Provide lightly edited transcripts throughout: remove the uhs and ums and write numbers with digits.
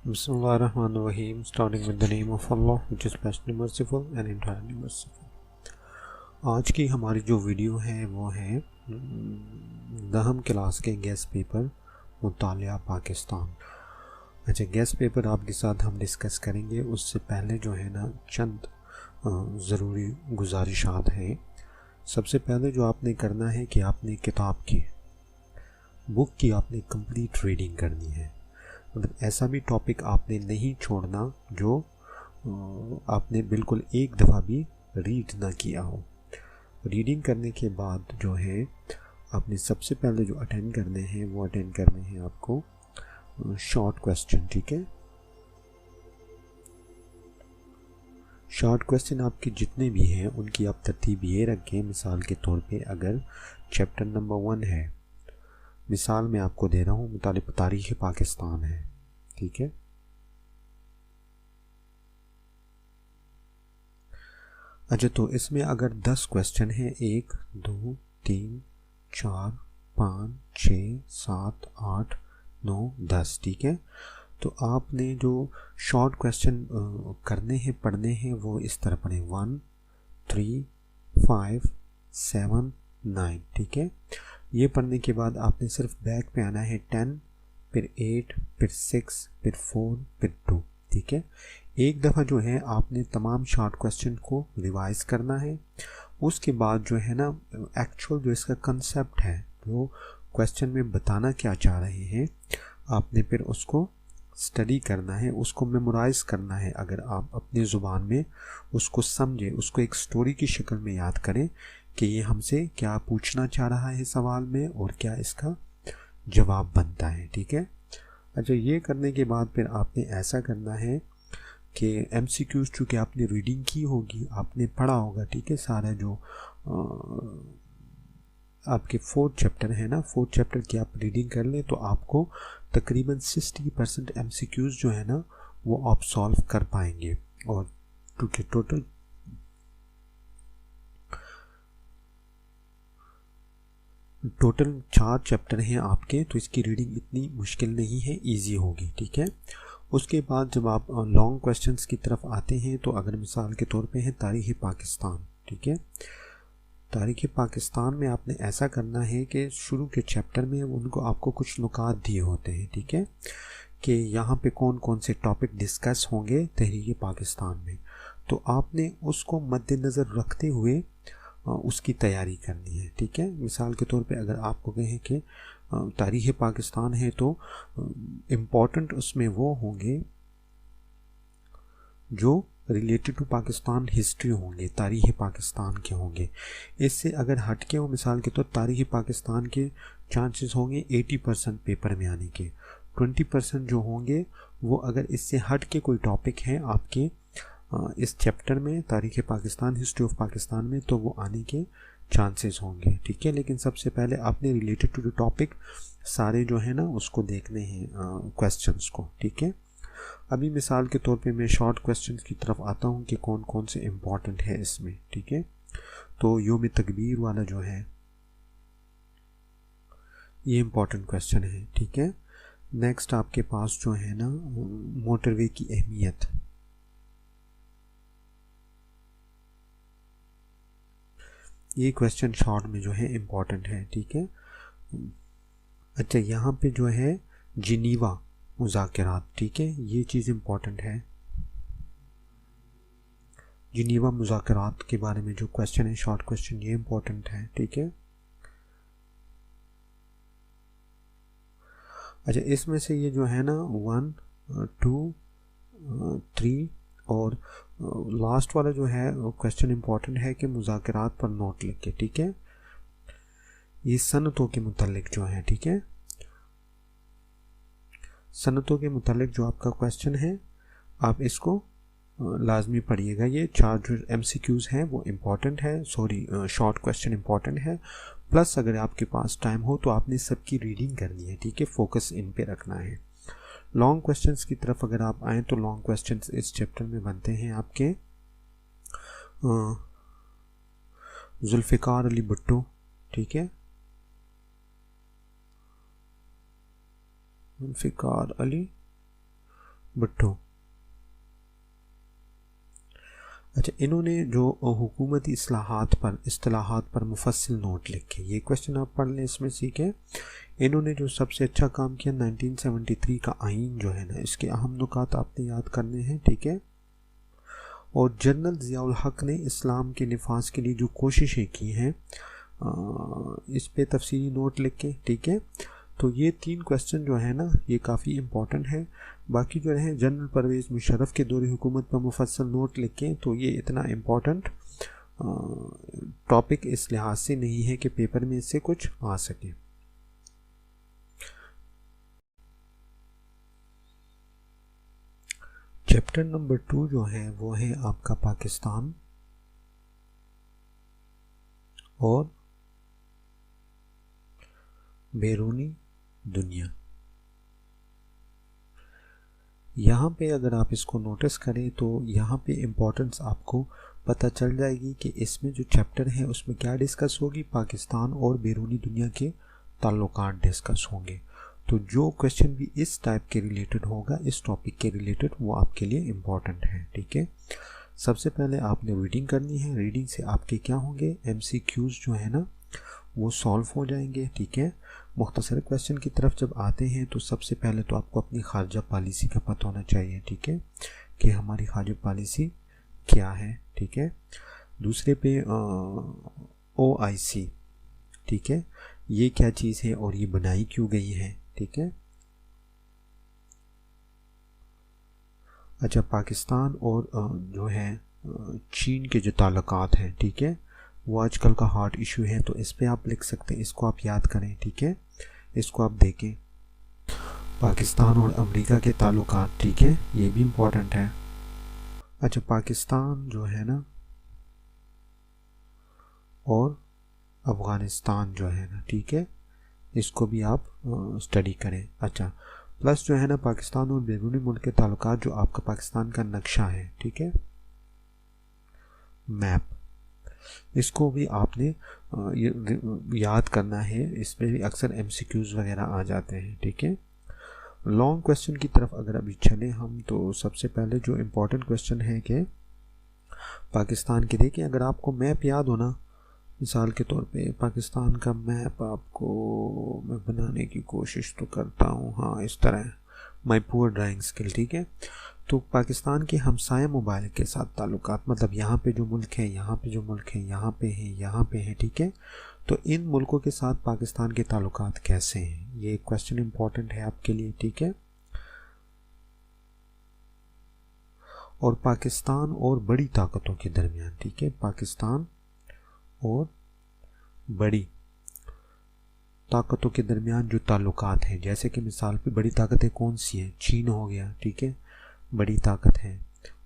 Bismillahirrahmanirrahim, starting with the name of Allah, which is best merciful and entirely merciful. आज की हमारी जो video है वो है 10वीं क्लास के गेस्ट पेपर मुतालिया पाकिस्तान। अच्छा, गेस्ट पेपर आपके साथ हम डिस्कस करेंगे। उससे पहले जो है ना चंद ज़रूरी गुजारिशात हैं। सबसे पहले जो आपने करना है कि आपने किताब की बुक की आपने कंप्लीट रीडिंग करनी है। मतलब ऐसा भी टॉपिक आपने नहीं छोड़ना जो आपने बिल्कुल एक दफ़ा भी रीड ना किया हो। रीडिंग करने के बाद जो है आपने सबसे पहले जो अटेंड करने हैं वो अटेंड करने हैं आपको शॉर्ट क्वेश्चन। ठीक है, शॉर्ट क्वेश्चन आपके जितने भी हैं उनकी आप तरतीब ये रखें। मिसाल के तौर पे अगर चैप्टर नंबर 1 है, मिसाल मैं आपको दे रहा हूँ मुतालिब तारीख़ पाकिस्तान है, ठीक है। अच्छा, तो इसमें अगर 10 क्वेश्चन हैं, 1 2 3 4 5 6 7 8 9 10, ठीक है। तो आपने जो शॉर्ट क्वेश्चन करने हैं पढ़ने हैं वो इस तरह पढ़ें 1 3 5 7 9, ठीक है। ये पढ़ने के बाद आपने सिर्फ बैक पे आना है 10, फिर 8, फिर 6, फिर 4, फिर 2, ठीक है। एक दफ़ा जो है आपने तमाम शॉर्ट क्वेश्चन को रिवाइज करना है। उसके बाद जो है ना एक्चुअल जो इसका कंसेप्ट है, जो क्वेश्चन में बताना क्या चाह रहे हैं, आपने फिर उसको स्टडी करना है, उसको मेमोराइज करना है। अगर आप अपनी ज़ुबान में उसको समझें, उसको एक स्टोरी की शक्ल में याद करें कि ये हमसे क्या पूछना चाह रहा है सवाल में और क्या इसका जवाब बनता है, ठीक है। अच्छा, ये करने के बाद फिर आपने ऐसा करना है कि MCQs चूँकि आपने रीडिंग की होगी, आपने पढ़ा होगा, ठीक है। सारा जो आपके 4 चैप्टर है ना, 4 चैप्टर की आप रीडिंग कर लें तो आपको तकरीबन 60% MCQs जो है ना वो आप सॉल्व कर पाएंगे। और क्योंकि टोटल 4 चैप्टर हैं आपके, तो इसकी रीडिंग इतनी मुश्किल नहीं है, इजी होगी, ठीक है। उसके बाद जब आप लॉन्ग क्वेश्चंस की तरफ आते हैं तो अगर मिसाल के तौर पे है तारीख़ पाकिस्तान, ठीक है। तारीख़ पाकिस्तान में आपने ऐसा करना है कि शुरू के चैप्टर में उनको आपको कुछ नुकात दिए होते हैं, ठीक है, कि यहाँ पे कौन कौन से टॉपिक डिस्कस होंगे तहरीक पाकिस्तान में। तो आपने उसको मद्देनज़र रखते हुए उसकी तैयारी करनी है, ठीक है। मिसाल के तौर पे अगर आपको कहें कि तारीख़ पाकिस्तान है तो इम्पॉर्टेंट उसमें वो होंगे जो रिलेटेड टू पाकिस्तान हिस्ट्री होंगे, तारीख़ पाकिस्तान के होंगे। इससे अगर हट के हो, मिसाल के तौर तारीख़ पाकिस्तान के चांसेस होंगे 80% पेपर में आने के, 20% जो होंगे वो अगर इससे हट के कोई टॉपिक है आपके इस चैप्टर में तारीख़ पाकिस्तान, हिस्ट्री ऑफ पाकिस्तान में, तो वो आने के चांसेस होंगे, ठीक है। लेकिन सबसे पहले आपने रिलेटेड टू द टॉपिक सारे जो है ना उसको देखने हैं क्वेश्चंस को, ठीक है। अभी मिसाल के तौर पे मैं शॉर्ट क्वेश्चंस की तरफ आता हूँ कि कौन कौन से इम्पॉर्टेंट है इसमें, ठीक है। तो योम तकबीर वाला जो है ये इम्पॉर्टेंट क्वेश्चन है, ठीक है। नेक्स्ट आपके पास जो है ना मोटरवे की अहमियत, ये क्वेश्चन शॉर्ट में जो है इम्पॉर्टेंट है, ठीक है। अच्छा, यहाँ पे जो है जिनीवा मुज़ाकरात, ठीक है, ये चीज़ इम्पॉर्टेंट है। जिनीवा मुज़ाकरात के बारे में जो क्वेश्चन है शॉर्ट क्वेश्चन, ये इम्पॉर्टेंट है, ठीक है। अच्छा, इसमें से ये जो है ना 1 2 3 और लास्ट वाला जो है क्वेश्चन इम्पॉर्टेंट है कि मुज़ाकरात पर नोट लिख के, ठीक है। ये सनतों के मुतालिक जो है, ठीक है, सनतों के मुतालिक जो आपका क्वेश्चन है आप इसको लाजमी पढ़िएगा। ये 4 जो MCQs हैं वो इम्पॉर्टेंट है, सॉरी शॉर्ट क्वेश्चन इम्पॉर्टेंट है। प्लस अगर आपके पास टाइम हो तो आपने सबकी रीडिंग करनी है, ठीक है, फोकस इन पे रखना है। लॉन्ग क्वेश्चंस की तरफ अगर आप आएँ तो लॉन्ग क्वेश्चंस इस चैप्टर में बनते हैं आपके जुल्फ़िकार अली भुट्टो, ठीक है, जुल्फ़िकार अली भुट्टो। अच्छा, इन्होंने जो हुकूमती इस्लाहात पर मुफस्सिल नोट लिखे, ये क्वेश्चन आप पढ़ लें, इसमें सीखें। इन्होंने जो सबसे अच्छा काम किया 1973 का आइन जो है ना, इसके अहम नुकात आपने याद करने हैं, ठीक है। और जनरल ज़ियाउल हक ने इस्लाम के निफाज के लिए जो कोशिशें की हैं, इस पे तफसीली नोट लिख के, ठीक है। तो ये 3 क्वेश्चन जो है ना, ये काफ़ी इम्पोर्टेंट है। बाकी जो है जनरल परवेज़ मुशर्रफ के दौरे हुकूमत पर मुफस्सल नोट लिखें, तो ये इतना इम्पोर्टेंट टॉपिक इस लिहाज से नहीं है कि पेपर में इससे कुछ आ सके। चैप्टर नंबर 2 जो है वो है आपका पाकिस्तान और बैरूनी दुनिया। यहाँ पे अगर आप इसको नोटिस करें तो यहाँ पे इम्पोर्टेंस आपको पता चल जाएगी कि इसमें जो चैप्टर है उसमें क्या डिस्कस होगी, पाकिस्तान और बैरूनी दुनिया के ताल्लुकात डिस्कस होंगे। तो जो क्वेश्चन भी इस टाइप के रिलेटेड होगा, इस टॉपिक के रिलेटेड, वो आपके लिए इम्पॉर्टेंट है, ठीक है। सबसे पहले आपने रीडिंग करनी है। रीडिंग से आपके क्या होंगे, MCQs जो है ना वो सॉल्व हो जाएंगे, ठीक है। मुख्तसर क्वेश्चन की तरफ जब आते हैं तो सबसे पहले तो आपको अपनी खारजा पॉलिसी का पता होना चाहिए, ठीक है, कि हमारी खारजा पॉलिसी क्या है, ठीक है। दूसरे पे OIC, ठीक है, ये क्या चीज़ है और ये बनाई क्यों गई है, ठीक है। अच्छा, पाकिस्तान और जो है चीन के जो ताल्लुकात हैं, ठीक है, वो आजकल का हॉट इशू है, तो इस पे आप लिख सकते हैं, इसको आप याद करें, ठीक है, इसको आप देखें। पाकिस्तान और अमेरिका के ताल्लुकात, ठीक है, ये भी इम्पोर्टेंट है। अच्छा, पाकिस्तान जो है ना और अफ़गानिस्तान जो है ना, ठीक है, इसको भी आप स्टडी करें। अच्छा, प्लस जो है ना पाकिस्तान और बैरूनी मुल्क के ताल्लुकात, जो आपका पाकिस्तान का नक्शा है, ठीक है, मैप, इसको भी आपने याद करना है। इसमें भी अक्सर MCQs वगैरह आ जाते हैं, ठीक है। लॉन्ग क्वेश्चन की तरफ अगर अभी चले हम, तो सबसे पहले जो इम्पोर्टेंट क्वेश्चन है कि पाकिस्तान के, देखिए अगर आपको मैप याद हो ना, मिसाल के तौर पे पाकिस्तान का मैप आपको मैं बनाने की कोशिश तो करता हूँ, हाँ इस तरह, माई पुअर ड्राइंग स्किल, ठीक है। तो पाकिस्तान के हमसाया मोबाइल के साथ ताल्लुकात, मतलब यहाँ पे जो मुल्क है, यहाँ पे जो मुल्क है, यहाँ पे है, यहाँ पे है, ठीक है, तो इन मुल्कों के साथ पाकिस्तान के ताल्लुकात कैसे हैं, ये क्वेश्चन इम्पोर्टेंट है आपके लिए, ठीक है। और पाकिस्तान और बड़ी ताकतों के दरमियान, ठीक है, पाकिस्तान और बड़ी ताकतों के दरमियान जो ताल्लुकात हैं, जैसे कि मिसाल पे बड़ी ताकतें कौन सी हैं, चीन हो गया, ठीक है, बड़ी ताकत है,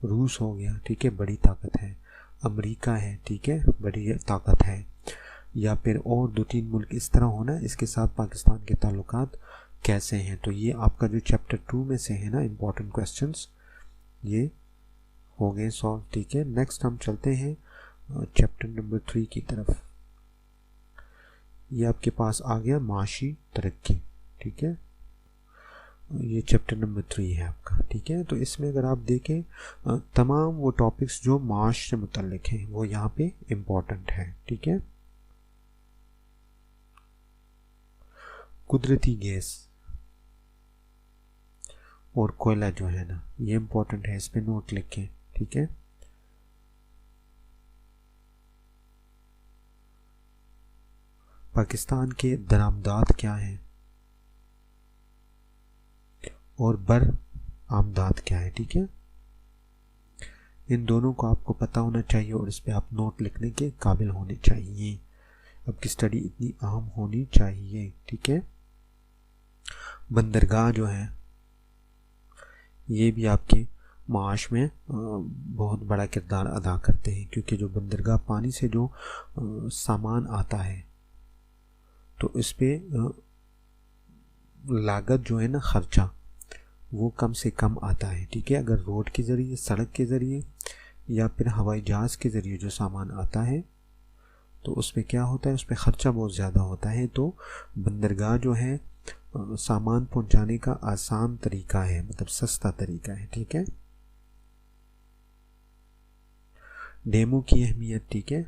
रूस हो गया, ठीक है, बड़ी ताकत है, अमेरिका है, ठीक है, बड़ी ताकत है, या फिर और 2-3 मुल्क इस तरह होना, इसके साथ पाकिस्तान के ताल्लुकात कैसे हैं। तो ये आपका जो चैप्टर 2 में से है ना इम्पोर्टेंट क्वेश्चंस, ये हो गए सॉल्व, ठीक है। नेक्स्ट हम चलते हैं चैप्टर नंबर 3 की तरफ। ये आपके पास आ गया माशी तरक्की, ठीक है, ये चैप्टर नंबर 3 है आपका, ठीक है। तो इसमें अगर आप देखें तमाम वो टॉपिक्स जो माश से मुतल्लिक हैं वो यहाँ पे इम्पोर्टेंट है, ठीक है। कुदरती गैस और कोयला जो है ना, ये इम्पोर्टेंट है, इस पे नोट लिखें, ठीक है। पाकिस्तान के दरामदात क्या हैं और बर आमदात क्या है, ठीक है, इन दोनों को आपको पता होना चाहिए और इस पे आप नोट लिखने के काबिल होने चाहिए। आपकी स्टडी इतनी अहम होनी चाहिए, ठीक है। बंदरगाह जो है ये भी आपके माश में बहुत बड़ा किरदार अदा करते हैं, क्योंकि जो बंदरगाह पानी से जो सामान आता है तो इस पे लागत जो है ना, खर्चा वो कम से कम आता है, ठीक है। अगर रोड के ज़रिए, सड़क के ज़रिए या फिर हवाई जहाज़ के ज़रिए जो सामान आता है तो उस पर क्या होता है, उस पर ख़र्चा बहुत ज़्यादा होता है। तो बंदरगाह जो है सामान पहुंचाने का आसान तरीका है, मतलब सस्ता तरीका है, ठीक है। डेमो की अहमियत, ठीक है।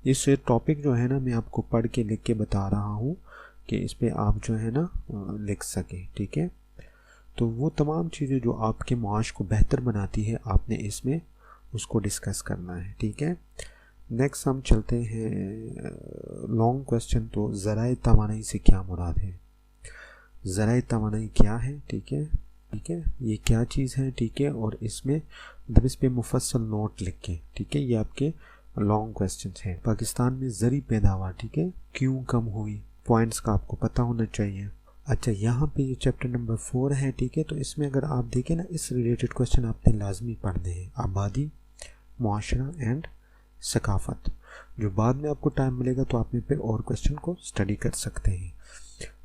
इस टॉपिक जो है ना मैं आपको पढ़ के लिख के बता रहा हूँ कि इस पे आप जो है ना लिख सकें, ठीक है। तो वो तमाम चीज़ें जो आपके माश को बेहतर बनाती है आपने इसमें उसको डिस्कस करना है, ठीक है। नेक्स्ट हम चलते हैं लॉन्ग क्वेश्चन। तो ज़राए तवानाई से क्या मुराद है? ज़राए तवानाई क्या है, ठीक है, ठीक है, ये क्या चीज़ है, ठीक है। और इसमें मतलब इस पे मुफस्सल नोट लिख के, ठीक है, ये आपके लॉन्ग क्वेश्चन हैं। पाकिस्तान में ज़री पैदावार, ठीक है, क्यों कम हुई, पॉइंट्स का आपको पता होना चाहिए। अच्छा, यहाँ पे ये चैप्टर नंबर 4 है, ठीक है। तो इसमें अगर आप देखें ना, इस रिलेटेड क्वेश्चन आपने लाजमी पढ़ने हैं, आबादी, मुआशरा एंड सकाफ़त। जो बाद में आपको टाइम मिलेगा तो आप फिर और क्वेश्चन को स्टडी कर सकते हैं।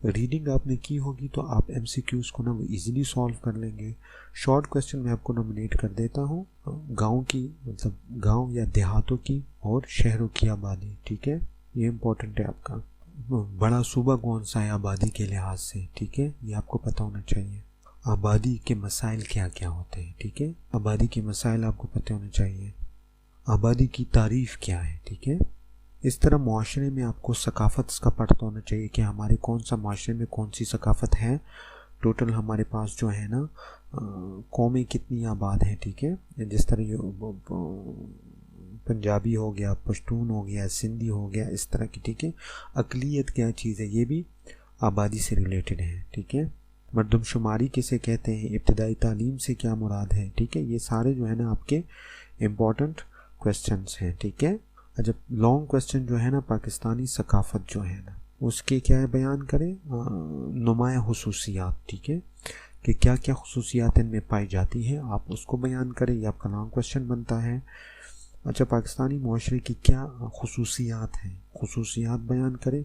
रीडिंग आपने की होगी तो आप MCQs को ना वो ईजिली सॉल्व कर लेंगे। शॉर्ट क्वेश्चन मैं आपको नॉमिनेट कर देता हूँ, गांव की, मतलब गांव या देहातों की और शहरों की आबादी, ठीक है, ये इम्पोर्टेंट है आपका। बड़ा सूबा कौन सा है आबादी के लिहाज से, ठीक है, ये आपको पता होना चाहिए। आबादी के मसाइल क्या क्या होते हैं, ठीक है, आबादी के मसाइल आपको पता होने चाहिए। आबादी की तारीफ़ क्या है, ठीक है। इस तरह मुआशरे में आपको सकाफ़त का पता होना चाहिए कि हमारे कौन सा मुआशरे में कौन सी सकाफ़त है। टोटल हमारे पास जो है ना कौमें कितनी आबाद हैं, ठीक है। जिस तरह ये पंजाबी हो गया, पश्तून हो गया, सिंधी हो गया, इस तरह की, ठीक है। अक़लियत क्या चीज़ है, ये भी आबादी से रिलेटेड है, ठीक है। मरदमशुमारी किसे कहते हैं, इब्तदाई तालीम से क्या मुराद है, ठीक है। ये सारे जो है ना आपके इम्पॉर्टेंट क्वेश्चंस हैं, ठीक है। जब लॉन्ग क्वेश्चन जो है ना पाकिस्तानी सकाफ़त जो है ना उसके क्या है बयान करें, नुमाया हुसूसियात, ठीक है, कि क्या क्या खुसूसियात इनमें पाई जाती हैं, आप उसको बयान करें, ये आपका लॉन्ग क्वेश्चन बनता है। अच्छा, पाकिस्तानी मुआशरे की क्या खुसूसियात हैं, खुसूसियात बयान करें,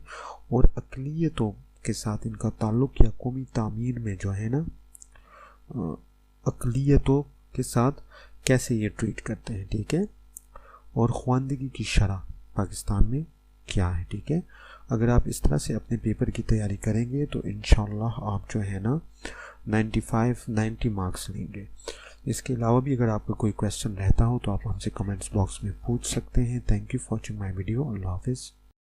और अक़लियतों के साथ इनका ताल्लुक़ या कौमी तामीर में जो है ना अक़लियतों के साथ कैसे ये ट्रीट करते हैं, ठीक है। और ख़वानदगी की शरह पाकिस्तान में क्या है, ठीक है। अगर आप इस तरह से अपने पेपर की तैयारी करेंगे तो इंशाल्लाह आप जो है ना 90 मार्क्स लेंगे। इसके अलावा भी अगर आपका कोई क्वेश्चन रहता हो तो आप हमसे कमेंट्स बॉक्स में पूछ सकते हैं। Thank you for watching my video. अल्लाह हाफिज़।